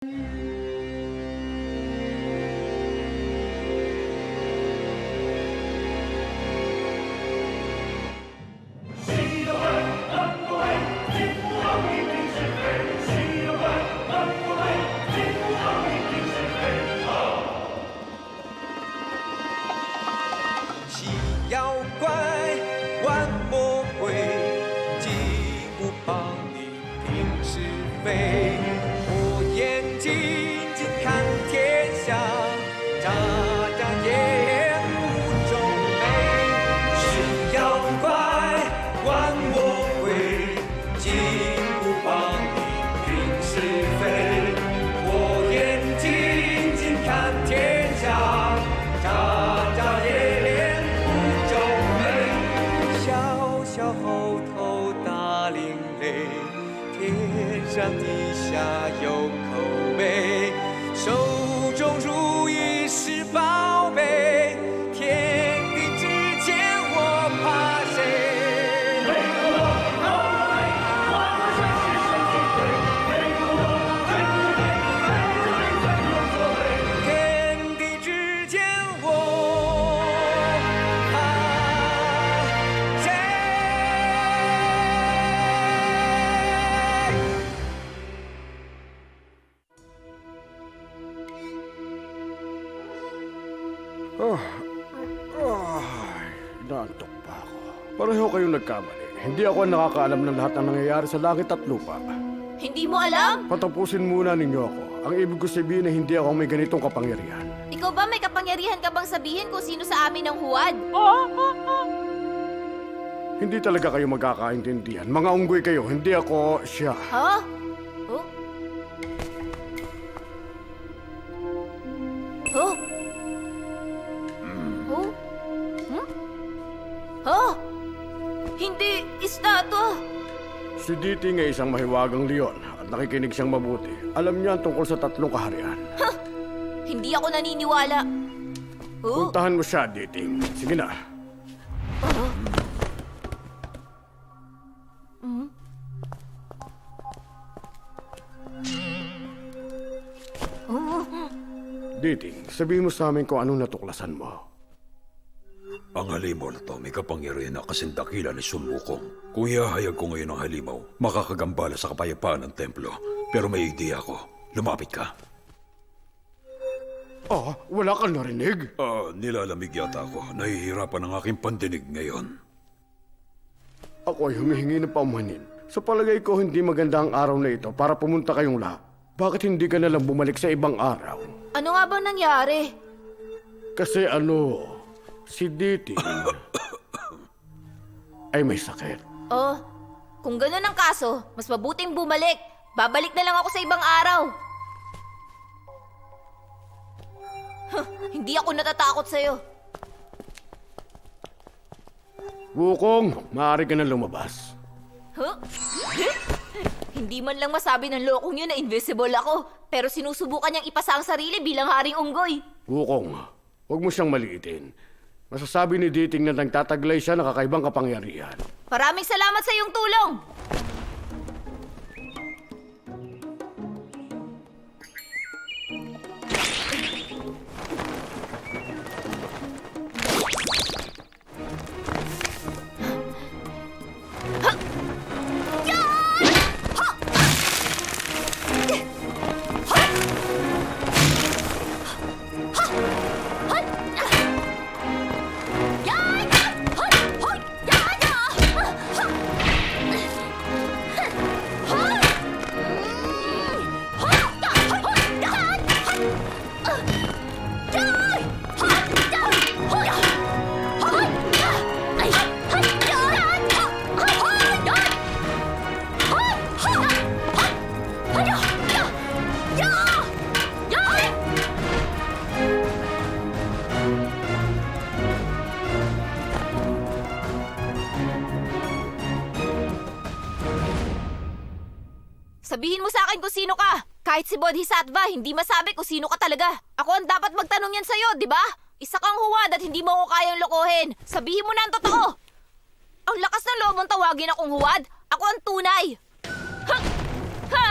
妖怪玩魔鬼，既不帮你平是非。我眼睛睛看天下，眨眨眼无中美。是妖怪玩魔鬼，既不帮你平是非。我眼睛睛看天下，眨眨眼。小猴头大领雷，天上地下有口碑，手中如意是宝贝，天地之间我怕谁？天地之间我怕谁？Inaantok pa ako. Pareho kayong nagkamali. Hindi ako ang nakakaalam ng lahat ng nangyayari sa langit at lupa. Hindi mo alam? Patapusin muna ninyo ako. Ang ibig ko sabihin ay hindi ako may ganitong kapangyarihan. Ikaw ba may kapangyarihan ka bang sabihin kung sino sa amin ang huwad? Hindi talaga kayo magkakaintindihan. Mga unggoy kayo, hindi ako siya. Ha? Oh? Oh? Oh? Hmm? Oh? Hindi isda to. Si Diti ay isang mahiwagang leon at nakikinig siyang mabuti. Alam niya ang tungkol sa 3 kaharian. Hindi ako naniniwala. Oh? Puntahan mo siya, Diti. Sige na. Diti, sabihin mo sa amin kung anong natuklasan mo. Ang halimaw na to may kapangyarihan na kasing dakila ni Sun Wukong. Kung ihahayag ko ngayon ang halimaw, makakagambala sa kapayapaan ng templo. Pero may ideya ako. Lumapit ka. Wala kang narinig? Nilalamig yata ako. Nahihirapan ang aking pandinig ngayon. Ako ay humihingi ng paumanhin. Sa palagay ko, hindi maganda ang araw na ito para pumunta kayong lahat. Bakit hindi ka nalang bumalik sa ibang araw? Ano nga bang nangyari? Kasi si Diti ay may sakit. Oh, kung ganun ang kaso, mas mabuting bumalik. Babalik na lang ako sa ibang araw. Hindi ako natatakot sa'yo. Wukong, maaari ka na lumabas. Huh? Hindi man lang masabi ng lokong yun na invisible ako, pero sinusubukan niyang ipasa ang sarili bilang haring unggoy. Wukong, huwag mo siyang maliitin. Masasabi ni Diting na nagtataglay siya ng kakaibang kapangyarihan. Maraming salamat sa iyong tulong! Sabihin mo sa akin kung sino ka. Kahit si Bodhisattva, hindi masabi kung sino ka talaga. Ako ang dapat magtanong yan sa'yo, di ba? Isa kang huwad at hindi mo ko kayang lokohin. Sabihin mo na ang totoo. Ang lakas ng loob mong tawagin akong huwad. Ako ang tunay. Ha! Ha!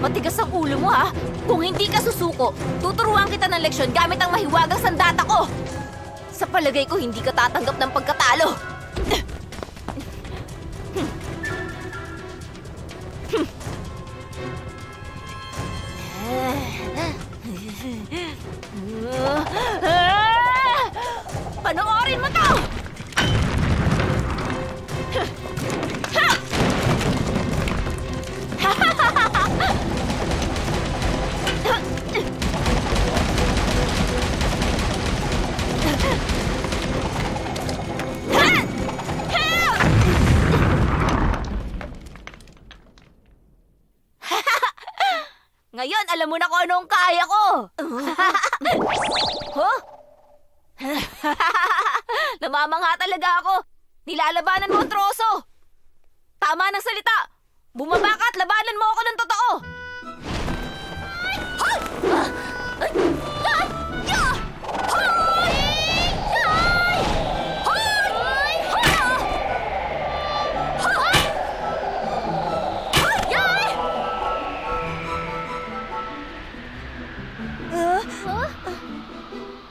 Matigas ang ulo mo, ha? Kung hindi ka susuko, tuturuan kita ng leksyon gamit ang mahiwagang sandata ko! Sa palagay ko, hindi ka tatanggap ng pagkatalo! Panoorin mo to! Ngayon, alam mo na kung anong kaya ko! Huh? Namamangha talaga ako! Nilalabanan mo ang troso! Tama ng salita! Bumaba ka at labanan mo ako ng totoo!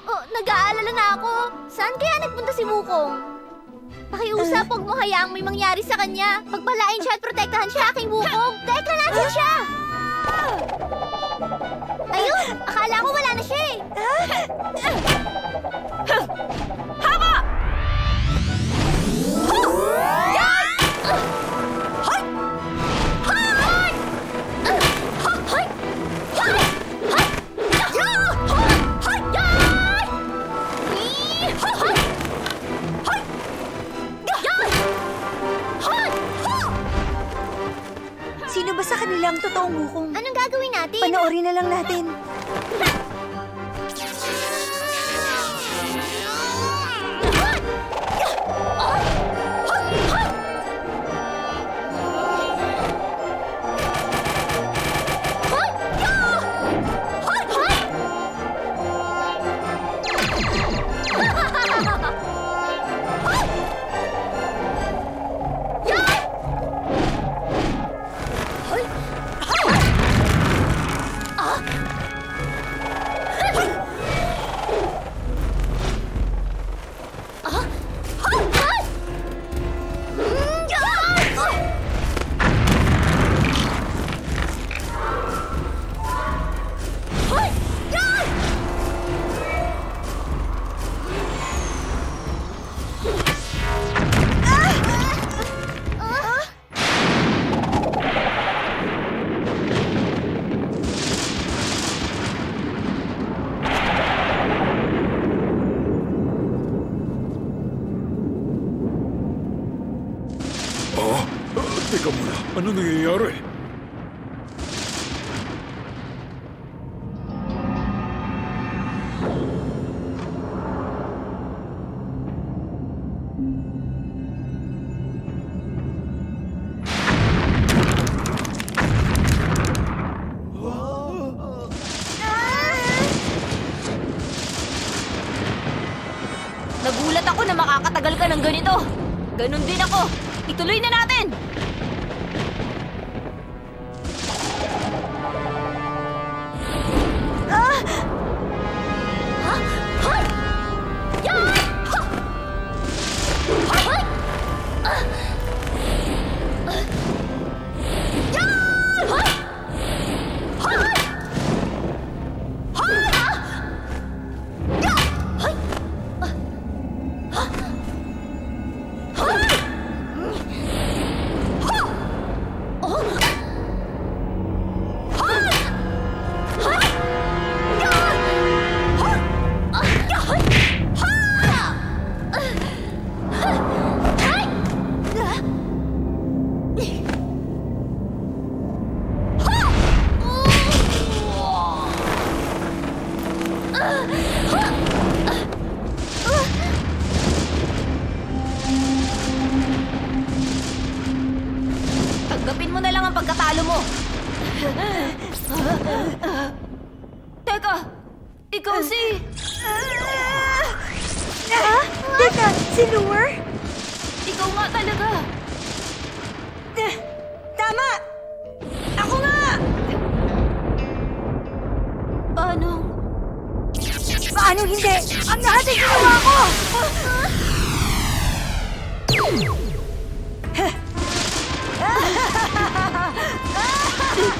Oh, nag-aalala na ako. Saan kaya nagpunta si Wukong? Pakiusap, huwag mo hayaang may mangyari sa kanya. Pagpalain siya at protektahan siya, aking Wukong. Teka, natin siya! Ayun! Akala ko wala na siya eh. Hama! Sino ba sa kanila ang totoong Wukong? Anong gagawin natin? Panoorin na lang natin. Teka muna, ano nangyayari? Nagulat ako na makakatagal ka ng ganito. Ganon din ako. Ituloy na natin! Tanggapin mo na lang ang pagkatalo mo. Teka, ikaw si... Teka, si Lure? Ikaw nga talaga. Tama! Ako nga! Paano hindi? Ang lahat ay ginawa ko!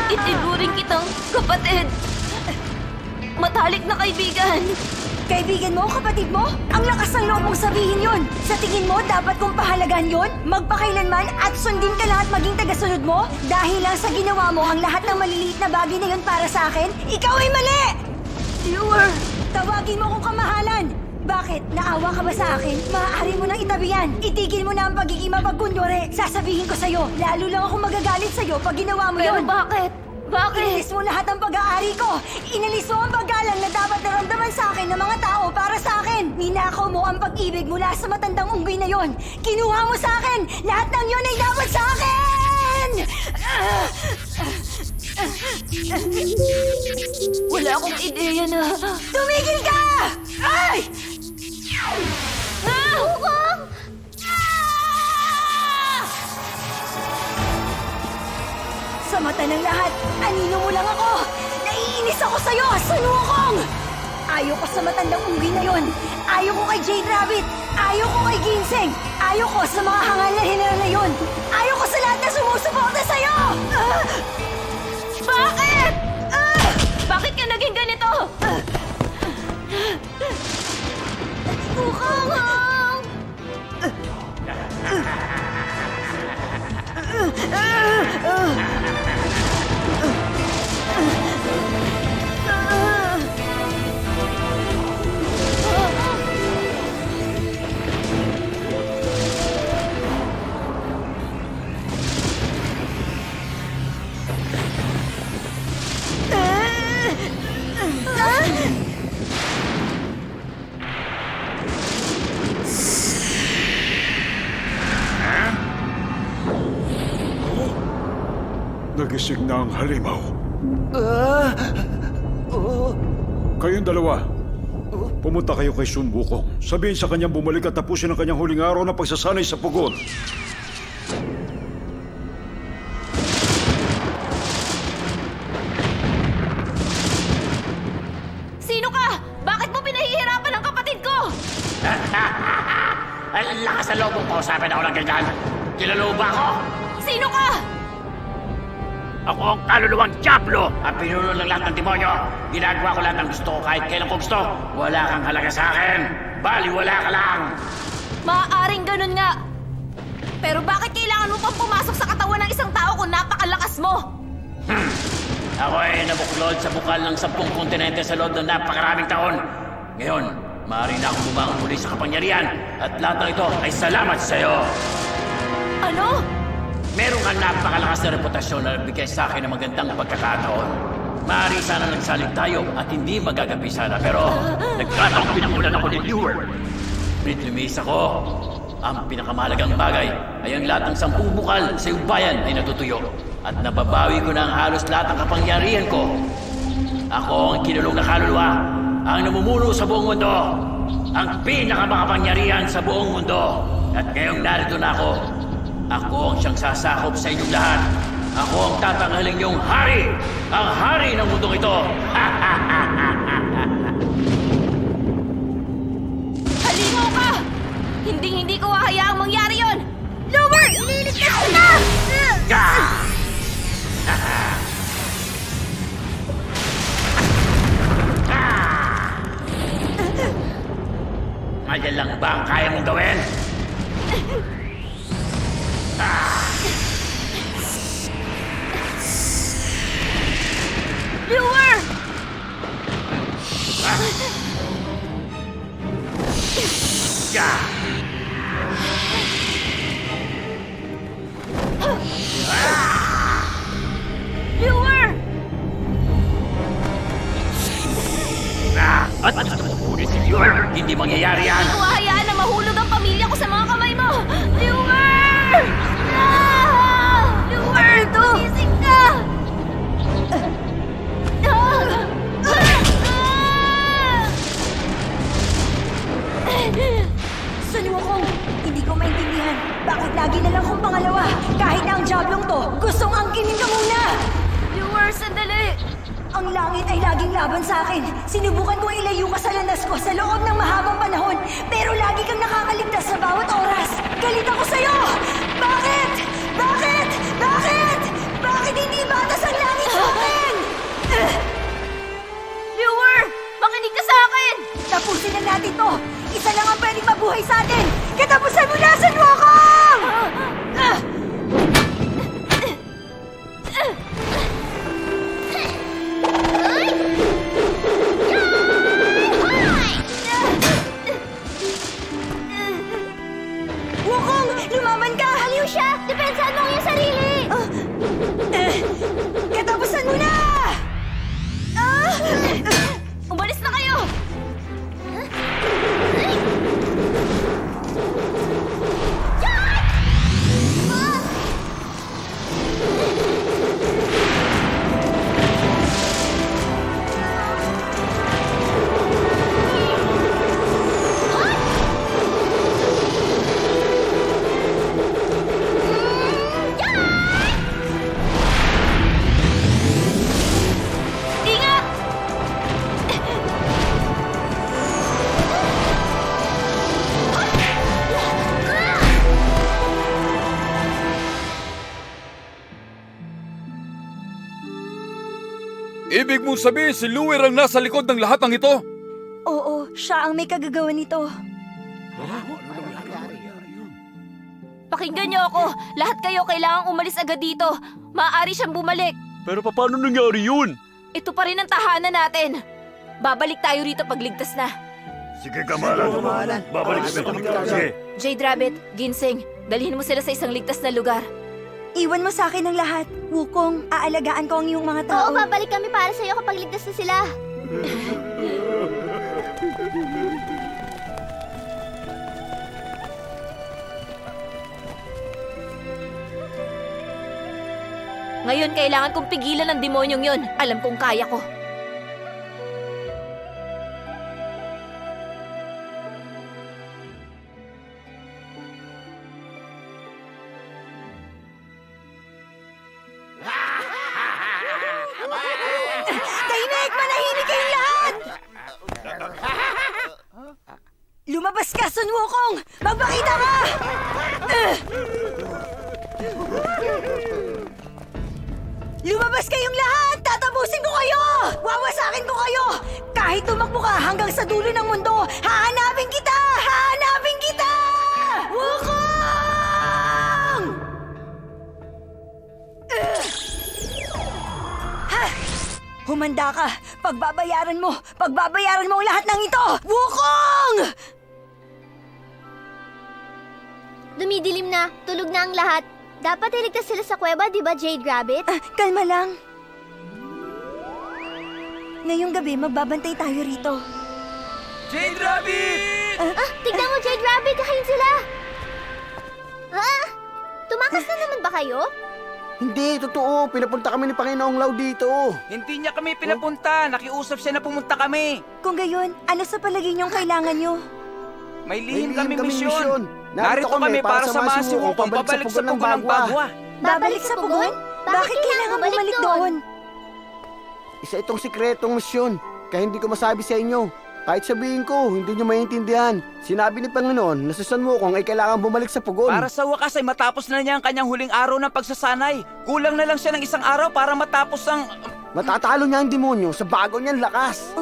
Itinuring kitang kapatid. Matalik na kaibigan. Kaibigan mo, kapatid mo? Ang lakas ng loob mong sabihin yun! Sa tingin mo, dapat kong pahalagahan yun? Magpakailanman at sundin ka lahat maging tagasunod mo? Dahil lang sa ginawa mo ang lahat ng maliliit na bagay na yun para sa akin, ikaw ay mali! Viewer, tawagin mo kong kamahalan! Bakit? Naawa ka ba sa akin? Maaari mo nang itabi yan. Itigil mo na ang pagiging mapagkunwari. Sasabihin ko sa'yo, lalo lang ako magagalit sa'yo pag ginawa mo Pero yun. bakit? Bakit? Inalis mo lahat ng pag-aari ko! Inalis mo ang paggalang na dapat naramdaman sa akin ng mga tao para sa akin! Ninakaw mo ang pag-ibig mula sa matandang unggoy na yon! Kinuha mo sa akin! Lahat ng yon ay dapat sa akin! Wala akong ideya na... Tumigil ka! Ay! Wukong! Sa mata ng lahat, anino mo lang ako! Naiinis ako sa'yo, Sun Wukong! Ayaw ko sa matandang unggoy na yon! Ayaw ko kay Jade Rabbit! Ayaw ko kay Ginseng! Ayaw ko sa mga hangal na general na yon! Ayaw ko sa lahat na sumusuporta sa'yo! Bakit? Bakit ka naging ganito? Wukong! Nagising na ang halimaw. Kayong dalawa, pumunta kayo kay Sun Wukong. Sabihin sa kanyang bumalik at tapusin ang kanyang huling araw na pagsasanay sa pugon. Sino ka? Bakit mo pinahihirapan ang kapatid ko? Ay, lakas na loob mong kausapin ako ng ganyan. Kilala mo ba ako? Sino ka? Ako ang kaluluwang Diablo at pinuno ng lahat ng demonyo. Ginagawa ko lahat ng gusto ko kahit kailan ko gusto. Wala kang halaga sa akin. Bali, wala ka lang. Maaaring ganun nga. Pero bakit kailangan mo pang pumasok sa katawan ng isang tao kung napakalakas mo? Ako ay nabuklod sa bukal ng 10 kontinente sa loob ng napakaraming taon. Ngayon, maaari na akong bumangon muli sa kapangyarihan at lahat ng ito ay salamat sa iyo. Ano? Meron kang napakalakas na reputasyon na nagbigay sa akin ng magandang pagkakataon. Maaari sana nagsalig tayo at hindi magagabi sana, pero nagkataong pinakulan ako ni Lure. Prinit-lumis ako. Ang pinakamahalagang bagay ay ang lahat ng 10 bukal sa iyong bayan ay natutuyo. At nababawi ko na ang halos lahat ng kapangyarihan ko. Ako ang kinulong na kaluluwa, ang namumuno sa buong mundo, ang pinakamakapangyarihan sa buong mundo. At ngayong narito na ako, ako ang siyang sasakop sa inyong lahat. Ako ang tatanghaling niyong hari, ang hari ng mundong ito. Halimaw ka! Hindi ko hahayaang mangyari yon! Lower! Ililigtas ko na! Ayan lang ba ang kaya mong gawin? Lure! Lure! At ngunit si Lure, hindi mangyayari yan. Kung hahayaan na mahulog ang pamilya ko sa mga kamay mo! Lure! Ah! Lure! Gising ka! Sun Wukong, hindi ko maintindihan. Bakit lagi na lang kong pangalawa? Kahit na ang Diablong to, gustong angkinin ka muna! Lure, sandali! Ang Ang langit ay laging laban sa akin. Sinubukan kong ilayo ka sa landas ko sa loob ng mahabang panahon, pero lagi kang nakakaligtas sa bawat oras. Galit ako sa'yo! Bakit? Bakit? Bakit? Bakit hindi batas ang langit sa akin? Viewer! Makinig ka sa akin! Tapusin na natin to! Isa lang ang pwedeng mabuhay sa atin! Katapusan mo na, Sun Wukong! Wukong! Lumaban ka! Aliw siya! Depensahan mo ang iyong sarili! Katapusan mo na! Umalis na kayo! Ingat! Ibig mong sabihin si Luwer ang nasa likod ng lahat ng ito? Oo, siya ang may kagagawa nito. Pakinggan niyo ako! Lahat kayo kailangang umalis agad dito! Maaari siyang bumalik! Pero paano nangyari yun? Ito pa rin ang tahanan natin! Babalik tayo rito pag ligtas na. Sige, kamalan. Babalik kami. Sige. Jade Rabbit, Ginseng, dalhin mo sila sa isang ligtas na lugar. Iwan mo sa akin ang lahat. Wukong, aalagaan ko ang iyong mga tao. Oo, babalik kami para sa'yo kapag ligtas na sila. Ngayon kailangan kong pigilan ang demonyong yon. Alam kong kaya ko. Tahimik! Manahimik kayong lahat! Lumabas ka, Sun Wukong! Magpakita ka! Lumabas kayong lahat! Tatapusin ko kayo! Wawasakin ko kayo! Kahit tumakbo ka hanggang sa dulo ng mundo, hahanapin kita! Hahanapin kita! Wukong! Humanda ka! Pagbabayaran mo! Pagbabayaran mo ang lahat ng ito! Wukong! Dumidilim na, tulog na ang lahat. Dapat iligtas sila sa kuweba, di ba, Jade Rabbit? Kalma lang. Ngayong gabi, magbabantay tayo rito. Jade Rabbit! Tignan mo, Jade Rabbit, kakain sila! Tumakas na naman ba kayo? Hindi, totoo. Pinapunta kami ni Panginoong Lau dito. Hindi niya kami pinapunta. Nakiusap siya na pumunta kami. Kung gayon, ano sa palagay niyong kailangan niyo? May May lihim kaming misyon. Narito Narito kami para samahan si Wukong Wukong pabalik sa pugon ng pugon ng Bagwa. Babalik sa pugon? Bakit kailangan bumalik doon? Isa itong sikretong misyon. Kaya hindi ko masabi sa inyo. Kahit sabihin ko, hindi nyo maintindihan. Sinabi ni Panginoon na sa Sun Wukong ay kailangan bumalik sa pugon. Para sa wakas ay matapos na niya ang kanyang huling araw ng pagsasanay. Kulang na lang siya ng isang araw para matapos ang... Matatalo niya ang demonyo sa bago niyang lakas.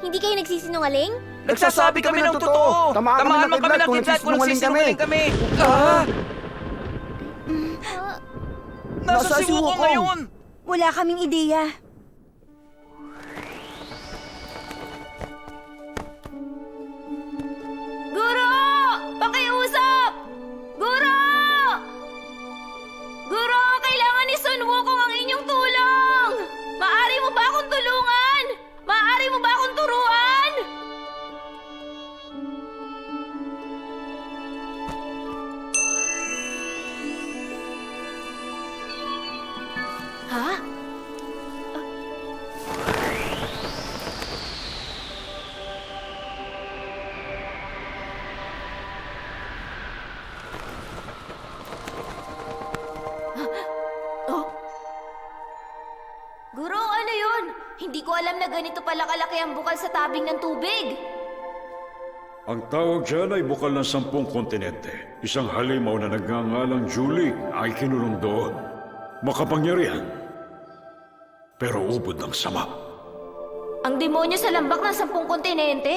Hindi kayo nagsisinungaling? Nagsasabi kami ng totoo. Tamaan mo kami ng kidlat kung nagsisinungaling kami. Nasa si Wukong ngayon. Wala kaming ideya. Guro! Pakiusap! Guro! Guro, kailangan ni Sun Wukong ang inyong tulong! Maaari mo ba akong tulungan? Maaari mo ba akong turuan? Ha? Guro, ano yun? Hindi Hindi ko alam na ganito pala kalaki ang bukal sa tabing ng tubig. Ang tawag dyan ay bukal ng 10 kontinente. Isang halimaw na nagngangalang Julie ay kinulong doon. Makapangyarihan, pero ubod ng sama. Ang demonyo sa lambak ng 10 kontinente?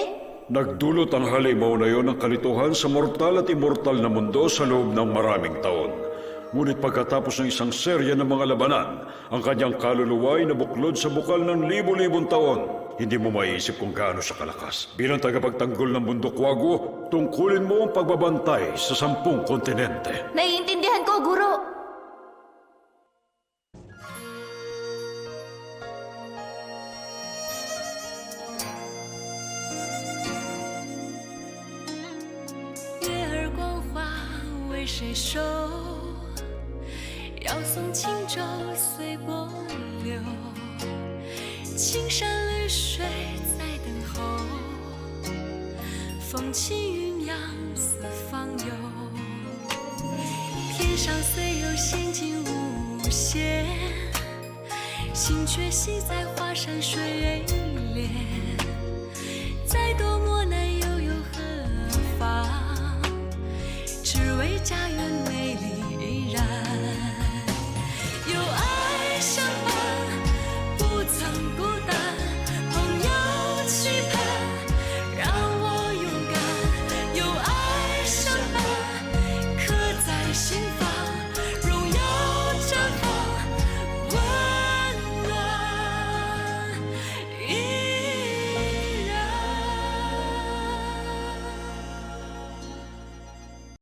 Nagdulot ang halimaw na yon ng kalituhan sa mortal at immortal na mundo sa loob ng maraming taon. Ngunit pagkatapos ng isang serya ng mga labanan, ang kanyang kaluluwa ay nabuklod sa bukal ng libo-libong taon. Hindi mo maiisip kung gaano siya kalakas. Bilang tagapagtanggol ng bundok Wago, tungkulin mo ang pagbabantay sa 10 kontinente. Naiintindihan ko, Guro.再多磨难又有何妨？只为家园。